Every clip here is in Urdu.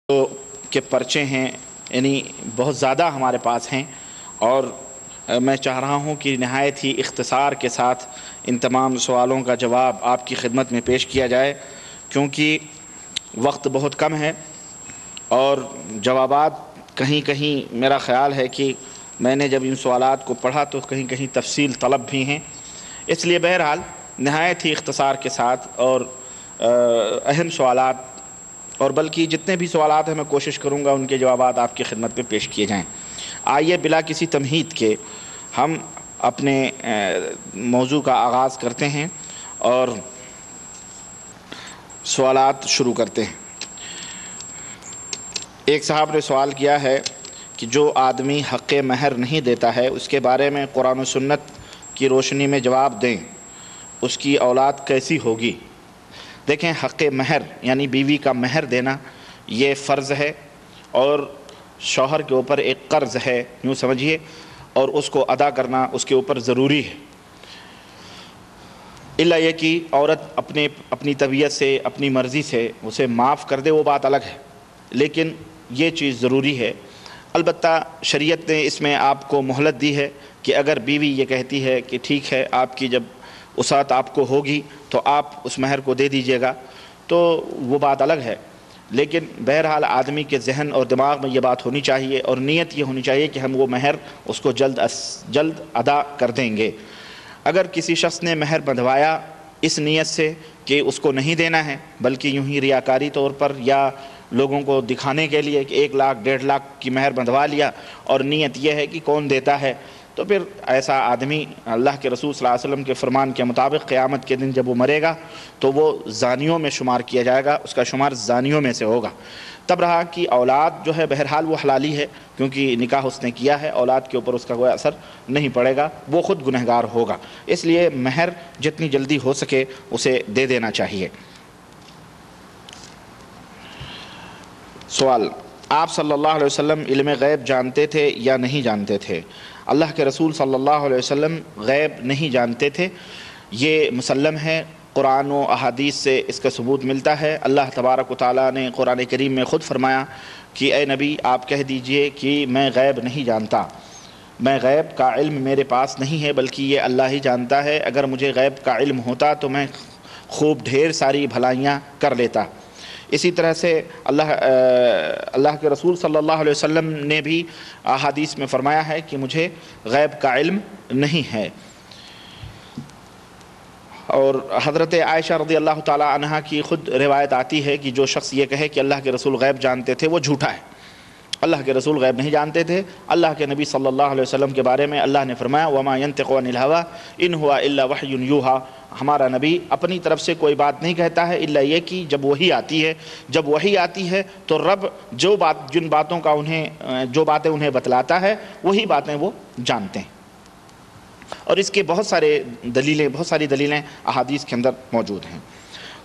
کے پرچے ہیں یعنی بہت زیادہ ہمارے پاس ہیں، اور میں چاہ رہا ہوں کہ نہایت ہی اختصار کے ساتھ ان تمام سوالوں کا جواب آپ کی خدمت میں پیش کیا جائے، کیونکہ وقت بہت کم ہے اور جوابات کہیں کہیں میرا خیال ہے کہ میں نے جب ان سوالات کو پڑھا تو کہیں کہیں تفصیل طلب بھی ہیں، اس لیے بہرحال نہایت ہی اختصار کے ساتھ اور اہم سوالات اور بلکہ جتنے بھی سوالات ہیں میں کوشش کروں گا ان کے جوابات آپ کی خدمت میں پیش کیے جائیں۔ آئیے بلا کسی تمہید کے ہم اپنے موضوع کا آغاز کرتے ہیں اور سوالات شروع کرتے ہیں۔ ایک صاحب نے سوال کیا ہے کہ جو آدمی حق مہر نہیں دیتا ہے اس کے بارے میں قرآن و سنت کی روشنی میں جواب دیں، اس کی اولاد کیسی ہوگی؟ دیکھیں، حق مہر یعنی بیوی کا مہر دینا یہ فرض ہے اور شوہر کے اوپر ایک قرض ہے، یوں سمجھیے، اور اس کو ادا کرنا اس کے اوپر ضروری ہے، الا یہ کہ عورت اپنی طبیعت سے اپنی مرضی سے اسے معاف کر دے وہ بات الگ ہے، لیکن یہ چیز ضروری ہے۔ البتہ شریعت نے اس میں آپ کو مہلت دی ہے کہ اگر بیوی یہ کہتی ہے کہ ٹھیک ہے آپ کی جب وسعت آپ کو ہوگی تو آپ اس مہر کو دے دیجئے گا، تو وہ بات الگ ہے، لیکن بہرحال آدمی کے ذہن اور دماغ میں یہ بات ہونی چاہیے اور نیت یہ ہونی چاہیے کہ ہم وہ مہر اس کو جلد ادا کر دیں گے۔ اگر کسی شخص نے مہر بندھوایا اس نیت سے کہ اس کو نہیں دینا ہے بلکہ یوں ہی ریاکاری طور پر یا لوگوں کو دکھانے کے لیے کہ 1 لاکھ 1.5 لاکھ کی مہر بندھوا لیا اور نیت یہ ہے کہ کون دیتا ہے، تو پھر ایسا آدمی اللہ کے رسول صلی اللہ علیہ وسلم کے فرمان کے مطابق قیامت کے دن جب وہ مرے گا تو وہ زانیوں میں شمار کیا جائے گا، اس کا شمار زانیوں میں سے ہوگا۔ تب رہا کہ اولاد جو ہے بہرحال وہ حلالی ہے، کیونکہ نکاح اس نے کیا ہے، اولاد کے اوپر اس کا کوئی اثر نہیں پڑے گا، وہ خود گنہگار ہوگا، اس لیے مہر جتنی جلدی ہو سکے اسے دے دینا چاہیے۔ سوال: آپ صلی اللہ علیہ وسلم علم غیب جانتے تھے یا نہیں جانتے تھے؟ اللہ کے رسول صلی اللہ علیہ وسلم غیب نہیں جانتے تھے، یہ مسلم ہے، قرآن و احادیث سے اس کا ثبوت ملتا ہے۔ اللہ تبارک و تعالیٰ نے قرآن کریم میں خود فرمایا کہ اے نبی آپ کہہ دیجئے کہ میں غیب نہیں جانتا، میں غیب کا علم میرے پاس نہیں ہے بلکہ یہ اللہ ہی جانتا ہے، اگر مجھے غیب کا علم ہوتا تو میں خوب ڈھیر ساری بھلائیاں کر لیتا۔ اسی طرح سے اللہ کے رسول صلی اللہ علیہ وسلم نے بھی احادیث میں فرمایا ہے کہ مجھے غیب کا علم نہیں ہے۔ اور حضرت عائشہ رضی اللہ تعالی عنہا کی خود روایت آتی ہے کہ جو شخص یہ کہے کہ اللہ کے رسول غیب جانتے تھے وہ جھوٹا ہے، اللہ کے رسول غیب نہیں جانتے تھے۔ اللہ کے نبی صلی اللہ علیہ وسلم کے بارے میں اللہ نے فرمایا وما ينطق عن الهوى ان هو الا وحی یوحى، ہمارا نبی اپنی طرف سے کوئی بات نہیں کہتا ہے الا یہ کہ جب وحی آتی ہے، جب وحی آتی ہے تو رب جن باتوں کا جو باتیں انہیں بتلاتا ہے وہی باتیں وہ جانتے ہیں، اور اس کے بہت ساری دلیلیں احادیث کے اندر موجود ہیں۔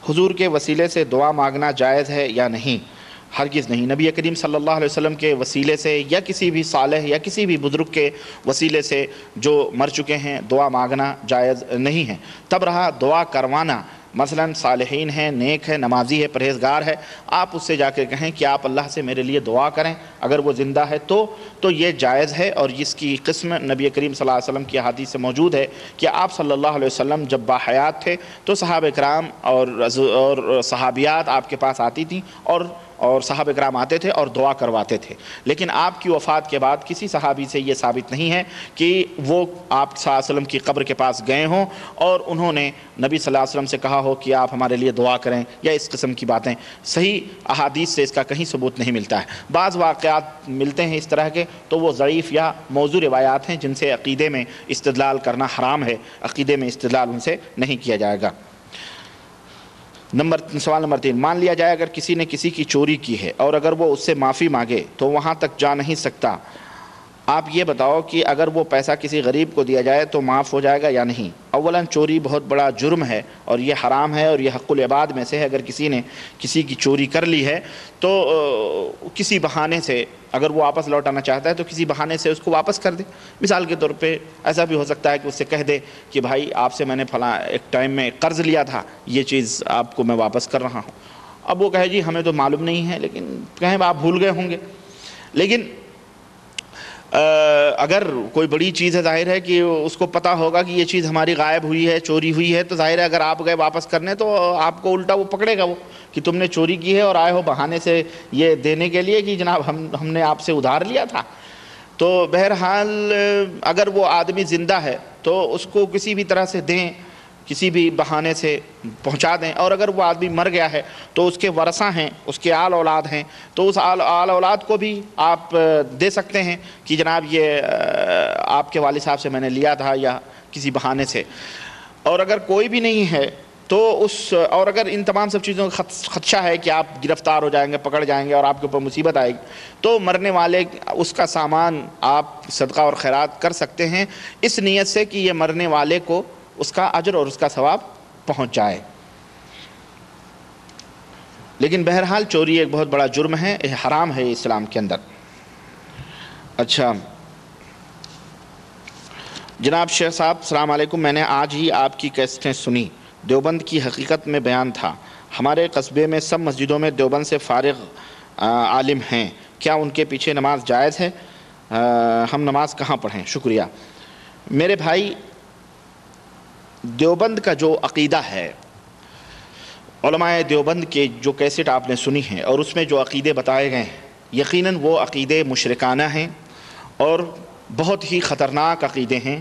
حضور کے وسیلے سے دعا مانگنا جائز ہے یا نہیں؟ ہرگز نہیں، نبی کریم صلی اللہ علیہ وسلم کے وسیلے سے یا کسی بھی صالح یا کسی بھی بزرگ کے وسیلے سے جو مر چکے ہیں دعا مانگنا جائز نہیں ہے۔ تب رہا دعا کروانا، مثلا صالحین ہیں، نیک ہے، نمازی ہے، پرہیزگار ہے، آپ اس سے جا کے کہیں کہ آپ اللہ سے میرے لیے دعا کریں، اگر وہ زندہ ہے تو یہ جائز ہے، اور اس کی قسم نبی کریم صلی اللہ علیہ وسلم کی حدیث سے موجود ہے کہ آپ صلی اللہ علیہ وسلم جب باحیات تھے تو صحابہ کرام اور صحابیات آپ کے پاس آتی تھیں اور صحابہ کرام آتے تھے اور دعا کرواتے تھے، لیکن آپ کی وفات کے بعد کسی صحابی سے یہ ثابت نہیں ہے کہ وہ آپ صلی اللہ علیہ وسلم کی قبر کے پاس گئے ہوں اور انہوں نے نبی صلی اللہ علیہ وسلم سے کہا ہو کہ آپ ہمارے لیے دعا کریں یا اس قسم کی باتیں، صحیح احادیث سے اس کا کہیں ثبوت نہیں ملتا ہے۔ بعض واقعات ملتے ہیں اس طرح کے تو وہ ضعیف یا موضوع روایات ہیں جن سے عقیدے میں استدلال کرنا حرام ہے، عقیدے میں استدلال ان سے نہیں کیا جائے گا۔ سوال نمبر 3، مان لیا جائے اگر کسی نے کسی کی چوری کی ہے اور اگر وہ اس سے معافی مانگے تو وہاں تک جا نہیں سکتا، آپ یہ بتاؤ کہ اگر وہ پیسہ کسی غریب کو دیا جائے تو معاف ہو جائے گا یا نہیں؟ اولاً چوری بہت بڑا جرم ہے اور یہ حرام ہے اور یہ حق العباد میں سے ہے، اگر کسی نے کسی کی چوری کر لی ہے تو کسی بہانے سے اگر وہ واپس لوٹانا چاہتا ہے تو کسی بہانے سے اس کو واپس کر دے۔ مثال کے طور پہ ایسا بھی ہو سکتا ہے کہ اس سے کہہ دے کہ بھائی آپ سے میں نے فلاں ایک ٹائم میں قرض لیا تھا، یہ چیز آپ کو میں واپس کر رہا ہوں، اب وہ کہے جی ہمیں تو معلوم نہیں ہے، لیکن کہیں آپ بھول گئے ہوں گے. لیکن اگر کوئی بڑی چیز ہے، ظاہر ہے کہ اس کو پتہ ہوگا کہ یہ چیز ہماری غائب ہوئی ہے، چوری ہوئی ہے، تو ظاہر ہے اگر آپ گئے واپس کرنے تو آپ کو الٹا وہ پکڑے گا، وہ کہ تم نے چوری کی ہے اور آئے ہو بہانے سے یہ دینے کے لیے کہ جناب ہم نے آپ سے ادھار لیا تھا. تو بہرحال اگر وہ آدمی زندہ ہے تو اس کو کسی بھی طرح سے دیں، کسی بھی بہانے سے پہنچا دیں. اور اگر وہ آدمی مر گیا ہے تو اس کے ورثہ ہیں، اس کے آل اولاد ہیں، تو اس آل اولاد کو بھی آپ دے سکتے ہیں کہ جناب یہ آپ کے والد صاحب سے میں نے لیا تھا، یا کسی بہانے سے. اور اگر کوئی بھی نہیں ہے تو اور اگر ان تمام سب چیزوں کا خدشہ ہے کہ آپ گرفتار ہو جائیں گے، پکڑ جائیں گے اور آپ کے اوپر مصیبت آئے گی، تو مرنے والے اس کا سامان آپ صدقہ اور خیرات کر سکتے ہیں، اس نیت سے کہ یہ مرنے والے کو اس کا اجر اور اس کا ثواب پہنچ جائے. لیکن بہرحال چوری ایک بہت بڑا جرم ہے، حرام ہے اسلام کے اندر. اچھا جناب شیخ صاحب السلام علیکم، میں نے آج ہی آپ کی کیسٹیں سنی. دیوبند کی حقیقت میں بیان تھا. ہمارے قصبے میں سب مسجدوں میں دیوبند سے فارغ عالم ہیں، کیا ان کے پیچھے نماز جائز ہے؟ ہم نماز کہاں پڑھیں؟ شکریہ. میرے بھائی، دیوبند کا جو عقیدہ ہے، علماء دیوبند کے جو کیسٹ آپ نے سنی ہیں اور اس میں جو عقیدے بتائے گئے ہیں، یقیناً وہ عقیدے مشرکانہ ہیں اور بہت ہی خطرناک عقیدے ہیں.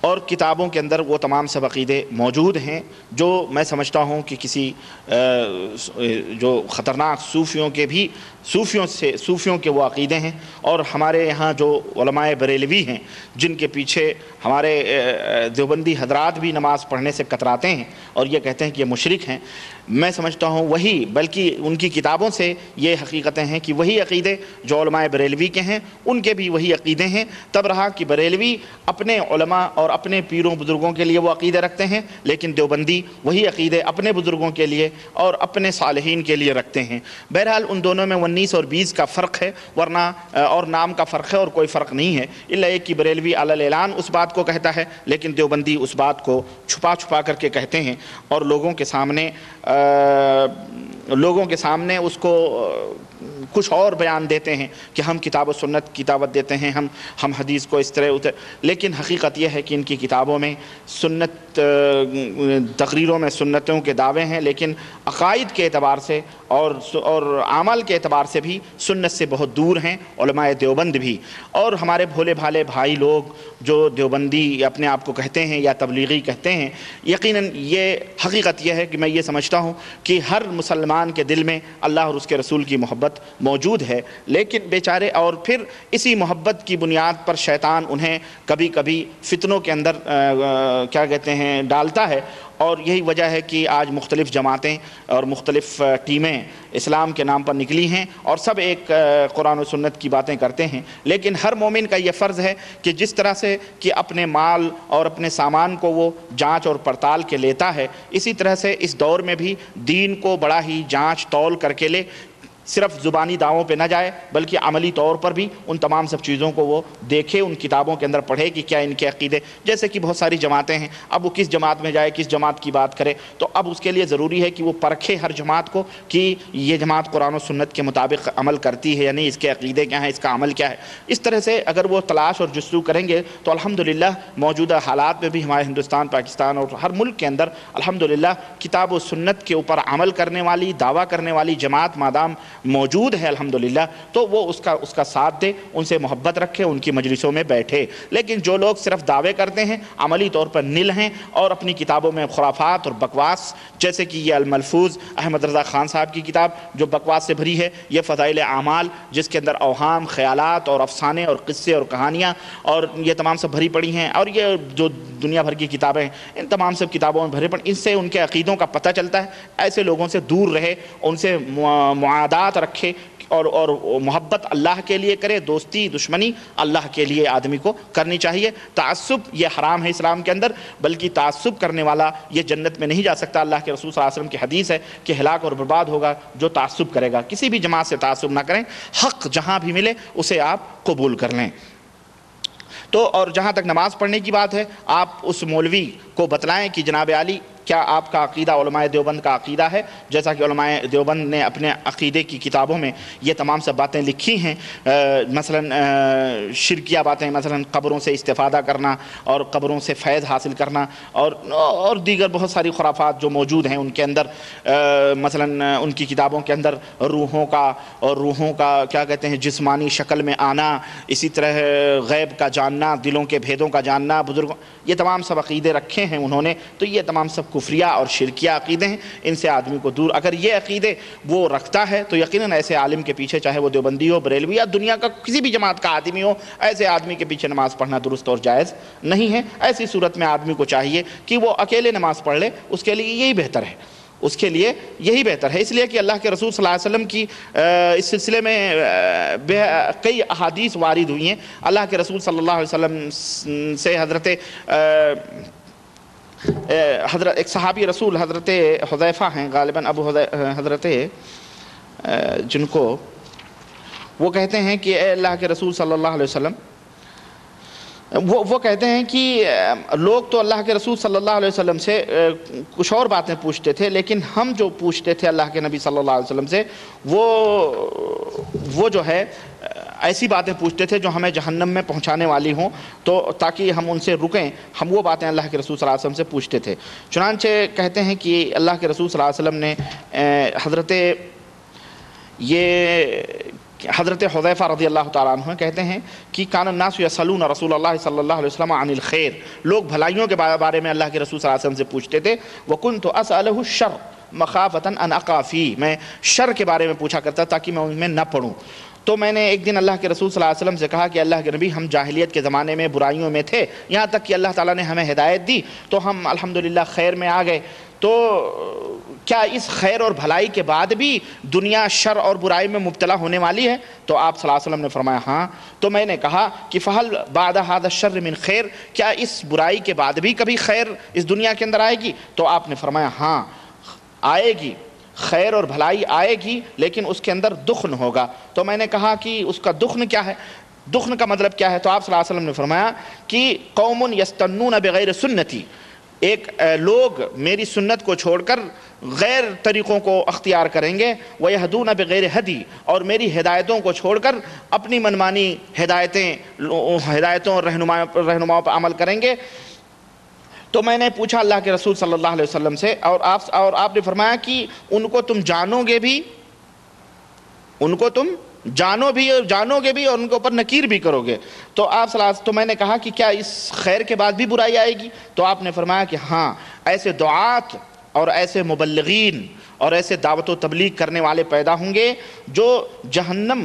اور کتابوں کے اندر وہ تمام سب عقیدے موجود ہیں جو میں سمجھتا ہوں کہ کسی جو خطرناک صوفیوں کے وہ عقیدے ہیں. اور ہمارے یہاں جو علماء بریلوی ہیں جن کے پیچھے ہمارے دیوبندی حضرات بھی نماز پڑھنے سے کتراتے ہیں اور یہ کہتے ہیں کہ یہ مشرک ہیں، میں سمجھتا ہوں وہی، بلکہ ان کی کتابوں سے یہ حقیقتیں ہیں کہ وہی عقیدے جو علماء بریلوی کے ہیں ان کے بھی وہی عقیدے ہیں. تب رہا کہ بریلوی اپنے علماء اور اپنے پیروں بزرگوں کے لیے وہ عقیدے رکھتے ہیں، لیکن دیوبندی وہی عقیدے اپنے بزرگوں کے لیے اور اپنے صالحین کے لیے رکھتے ہیں. بہرحال ان دونوں میں 19 اور 20 کا فرق ہے، ورنہ اور نام کا فرق ہے اور کوئی فرق نہیں ہے، الا ایک کہ بریلوی علی الاعلان اس بات کو کہتا ہے، لیکن دیوبندی اس بات کو چھپا چھپا کر کے کہتے ہیں اور لوگوں کے سامنے اس کو کچھ اور بیان دیتے ہیں کہ ہم کتاب و سنت کی دعوت دیتے ہیں، ہم حدیث کو اس طرح لیکن حقیقت یہ ہے کہ ان کی کتابوں میں تقریروں میں سنتوں کے دعوے ہیں، لیکن عقائد کے اعتبار سے اور عمل کے اعتبار سے بھی سنت سے بہت دور ہیں علماء دیوبند بھی. اور ہمارے بھولے بھالے بھائی لوگ جو دیوبندی اپنے آپ کو کہتے ہیں یا تبلیغی کہتے ہیں، یقیناً یہ حقیقت یہ ہے کہ میں یہ سمجھتا ہوں کہ ہر مسلمان کے دل میں اللہ اور اس کے رسول کی محبت موجود ہے، لیکن بیچارے اور پھر اسی محبت کی بنیاد پر شیطان انہیں کبھی کبھی فتنوں کے اندر کیا کہتے ہیں ڈالتا ہے. اور یہی وجہ ہے کہ آج مختلف جماعتیں اور مختلف ٹیمیں اسلام کے نام پر نکلی ہیں اور سب ایک قرآن و سنت کی باتیں کرتے ہیں. لیکن ہر مومن کا یہ فرض ہے کہ جس طرح سے کہ اپنے مال اور اپنے سامان کو وہ جانچ اور پڑتال کے لیتا ہے، اسی طرح سے اس دور میں بھی دین کو بڑا ہی جانچ تول کر کے لے، صرف زبانی دعووں پہ نہ جائے بلکہ عملی طور پر بھی ان تمام سب چیزوں کو وہ دیکھے، ان کتابوں کے اندر پڑھے کہ کیا ان کے عقیدے، جیسے کہ بہت ساری جماعتیں ہیں، اب وہ کس جماعت میں جائے، کس جماعت کی بات کرے، تو اب اس کے لیے ضروری ہے کہ وہ پرکھے ہر جماعت کو کہ یہ جماعت قرآن و سنت کے مطابق عمل کرتی ہے یا نہیں، اس کے عقیدے کیا ہیں، اس کا عمل کیا ہے. اس طرح سے اگر وہ تلاش اور جستجو کریں گے تو الحمدللہ موجودہ حالات میں بھی ہمارے ہندوستان، پاکستان اور ہر ملک کے اندر الحمدللہ کتاب و سنت کے اوپر عمل کرنے والی، دعویٰ کرنے والی جماعت مادام موجود ہے الحمدللہ، تو وہ اس کا ساتھ دے، ان سے محبت رکھے، ان کی مجلسوں میں بیٹھے. لیکن جو لوگ صرف دعوے کرتے ہیں، عملی طور پر نل ہیں اور اپنی کتابوں میں خرافات اور بکواس، جیسے کہ یہ الملفوظ احمد رضا خان صاحب کی کتاب جو بکواس سے بھری ہے، یہ فضائل اعمال جس کے اندر اوہام، خیالات اور افسانے اور قصے اور کہانیاں اور یہ تمام سب بھری پڑی ہیں، اور یہ جو دنیا بھر کی کتابیں ہیں ان تمام سب کتابوں میں بھرے پڑی، ان سے ان کے عقیدوں کا پتہ چلتا ہے. ایسے لوگوں سے دور رہے، ان سے معادات رکھے اور محبت اللہ کے لیے کرے، دوستی دشمنی اللہ کے لیے آدمی کو کرنی چاہیے. تعصب یہ حرام ہے اسلام کے اندر، بلکہ تعصب کرنے والا یہ جنت میں نہیں جا سکتا. اللہ کے رسول صلی اللہ علیہ وسلم کی حدیث ہے کہ ہلاک اور برباد ہوگا جو تعصب کرے گا. کسی بھی جماعت سے تعصب نہ کریں، حق جہاں بھی ملے اسے آپ قبول کر لیں. تو اور جہاں تک نماز پڑھنے کی بات ہے، آپ اس مولوی کو بتلائیں کہ جناب عالی کیا آپ کا عقیدہ علماء دیوبند کا عقیدہ ہے؟ جیسا کہ علماء دیوبند نے اپنے عقیدے کی کتابوں میں یہ تمام سب باتیں لکھی ہیں، مثلا شرکیہ باتیں، مثلا قبروں سے استفادہ کرنا اور قبروں سے فیض حاصل کرنا اور دیگر بہت ساری خرافات جو موجود ہیں ان کے اندر، مثلا ان کی کتابوں کے اندر روحوں کا کیا کہتے ہیں جسمانی شکل میں آنا، اسی طرح غیب کا جاننا، دلوں کے بھیدوں کا جاننا، بزرگوں، یہ تمام سب عقیدے رکھے ہیں انہوں نے، تو یہ تمام سب کفریہ اور شرکیہ عقیدے ہیں، ان سے آدمی کو دور، اگر یہ عقیدے وہ رکھتا ہے تو یقیناً ایسے عالم کے پیچھے، چاہے وہ دیوبندی ہو، بریلوی یا دنیا کا کسی بھی جماعت کا آدمی ہو، ایسے آدمی کے پیچھے نماز پڑھنا درست اور جائز نہیں ہے۔ ایسی صورت میں آدمی کو چاہیے کہ وہ اکیلے نماز پڑھ لے، اس کے لیے یہی بہتر ہے، اس کے لیے یہی بہتر ہے، اس لیے کہ اللہ کے رسول صلی اللہ علیہ وسلم کی اس سلسلے میں کئی احادیث وارد ہوئی ہیں۔ اللہ کے رسول صلی اللہ علیہ وسلم سے حضرت ایک صحابی رسول حضرت حذیفہ ہیں غالباً، حضرت جن کو وہ کہتے ہیں کہ اے اللہ کے رسول صلی اللہ علیہ وسلم، وہ کہتے ہیں کہ لوگ تو اللہ کے رسول صلی اللہ علیہ وسلم سے کچھ اور باتیں پوچھتے تھے، لیکن ہم جو پوچھتے تھے اللہ کے نبی صلی اللہ علیہ وسلم سے وہ جو ہے ایسی باتیں پوچھتے تھے جو ہمیں جہنم میں پہنچانے والی ہوں، تو تاکہ ہم ان سے رکیں، ہم وہ باتیں اللہ کے رسول صلی اللہ علیہ وسلم سے پوچھتے تھے۔ چنانچہ کہتے ہیں کہ اللہ کے رسول صلی اللہ علیہ وسلم نے حضرت حذیفہ رضی اللہ تعالیٰ عنہ کہتے ہیں کہ کان الناس یسألون رسول اللہ صلی اللہ علیہ وسلم عن الخیر، لوگ بھلائیوں کے بارے میں اللہ کے رسول صلی اللہ علیہ وسلم سے پوچھتے تھے، وکنت اسألہ الشر مخافۃ ان اقع فیہ، میں شر کے بارے میں پوچھا کرتا تاکہ میں ان میں نہ پڑوں۔ تو میں نے ایک دن اللہ کے رسول صلی اللہ علیہ وسلم سے کہا کہ اللہ کے نبی، ہم جاہلیت کے زمانے میں برائیوں میں تھے، یہاں تک کہ اللہ تعالیٰ نے ہمیں ہدایت دی تو ہم الحمدللہ خیر میں آ گئے، تو کیا اس خیر اور بھلائی کے بعد بھی دنیا شر اور برائی میں مبتلا ہونے والی ہے؟ تو آپ صلی اللہ علیہ وسلم نے فرمایا ہاں۔ تو میں نے کہا کہ فہل بعد هذا الشر من خیر، کیا اس برائی کے بعد بھی کبھی خیر اس دنیا کے اندر آئے گی؟ تو آپ نے فرمایا ہاں آئے گی، خیر اور بھلائی آئے گی، لیکن اس کے اندر دخن ہوگا۔ تو میں نے کہا کہ اس کا دخن کیا ہے، دخن کا مطلب کیا ہے؟ تو آپ صلی اللہ علیہ وسلم نے فرمایا کہ قوم یستنون بغیر سنتی، ایک لوگ میری سنت کو چھوڑ کر غیر طریقوں کو اختیار کریں گے، وَيَهْدُونَ بِغَيْرِ هَدِي، اور میری ہدایتوں کو چھوڑ کر اپنی منمانی ہدایتوں اور رہنماؤں پر عمل کریں گے۔ تو میں نے پوچھا اللہ کے رسول صلی اللہ علیہ وسلم سے، اور آپ نے فرمایا کہ ان کو تم جانو گے بھی، ان کو تم جانو گے بھی اور ان کے اوپر نکیر بھی کرو گے۔ تو میں نے کہا کہ کیا اس خیر کے بعد بھی برائی آئے گی؟ تو آپ نے فرمایا کہ ہاں، ایسے دعات اور ایسے مبلغین اور ایسے دعوت و تبلیغ کرنے والے پیدا ہوں گے جو جہنم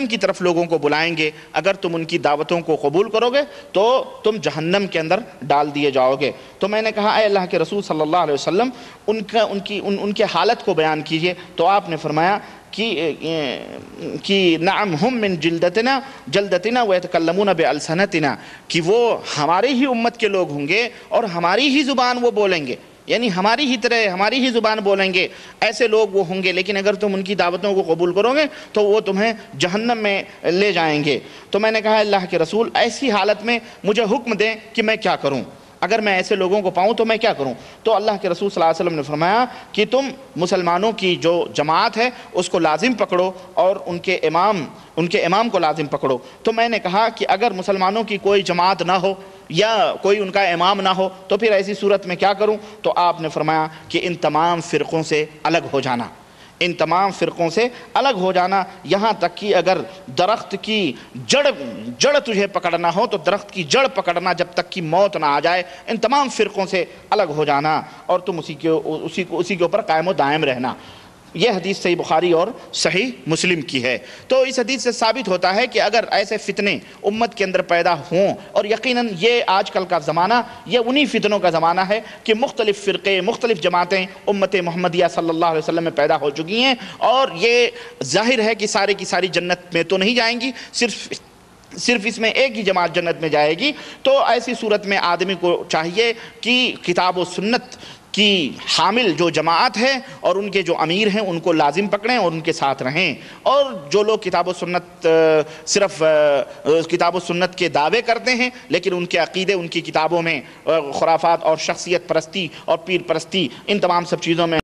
کی طرف لوگوں کو بلائیں گے، اگر تم ان کی دعوتوں کو قبول کرو گے تو تم جہنم کے اندر ڈال دیے جاؤ گے۔ تو میں نے کہا اے اللہ کے رسول صلی اللہ علیہ وسلم، ان کے حالت کو بیان کیجئے۔ تو آپ نے فرمایا کہ نعم ہم من جلدتنا ویتکلمون بألسنتنا، کہ وہ ہماری ہی امت کے لوگ ہوں گے اور ہماری ہی زبان وہ بولیں گے، یعنی ہماری ہی طرح ہماری ہی زبان بولیں گے، ایسے لوگ وہ ہوں گے، لیکن اگر تم ان کی دعوتوں کو قبول کرو گے تو وہ تمہیں جہنم میں لے جائیں گے۔ تو میں نے کہا اللہ کے رسول، ایسی حالت میں مجھے حکم دیں کہ میں کیا کروں، اگر میں ایسے لوگوں کو پاؤں تو میں کیا کروں؟ تو اللہ کے رسول صلی اللہ علیہ وسلم نے فرمایا کہ تم مسلمانوں کی جو جماعت ہے اس کو لازم پکڑو اور ان کے امام کو لازم پکڑو۔ تو میں نے کہا کہ اگر مسلمانوں کی کوئی جماعت نہ ہو یا کوئی ان کا امام نہ ہو تو پھر ایسی صورت میں کیا کروں؟ تو آپ نے فرمایا کہ ان تمام فرقوں سے الگ ہو جانا، ان تمام فرقوں سے الگ ہو جانا، یہاں تک کہ اگر درخت کی جڑ تجھے پکڑنا ہو تو درخت کی جڑ پکڑنا جب تک کہ موت نہ آ جائے، ان تمام فرقوں سے الگ ہو جانا اور تم اسی کے اوپر قائم و دائم رہنا۔ یہ حدیث صحیح بخاری اور صحیح مسلم کی ہے۔ تو اس حدیث سے ثابت ہوتا ہے کہ اگر ایسے فتنے امت کے اندر پیدا ہوں، اور یقیناً یہ آج کل کا زمانہ یہ انہی فتنوں کا زمانہ ہے کہ مختلف فرقے، مختلف جماعتیں امت محمدیہ صلی اللہ علیہ وسلم میں پیدا ہو چکی ہیں، اور یہ ظاہر ہے کہ سارے کی ساری جنت میں تو نہیں جائیں گی، صرف اس میں ایک ہی جماعت جنت میں جائے گی۔ تو ایسی صورت میں آدمی کو چاہیے کہ کتاب و سنت کی حامل جو جماعت ہے اور ان کے جو امیر ہیں ان کو لازم پکڑیں اور ان کے ساتھ رہیں، اور جو لوگ کتاب و سنت صرف کتاب و سنت کے دعوے کرتے ہیں لیکن ان کے عقیدے ان کی کتابوں میں خرافات اور شخصیت پرستی اور پیر پرستی ان تمام سب چیزوں میں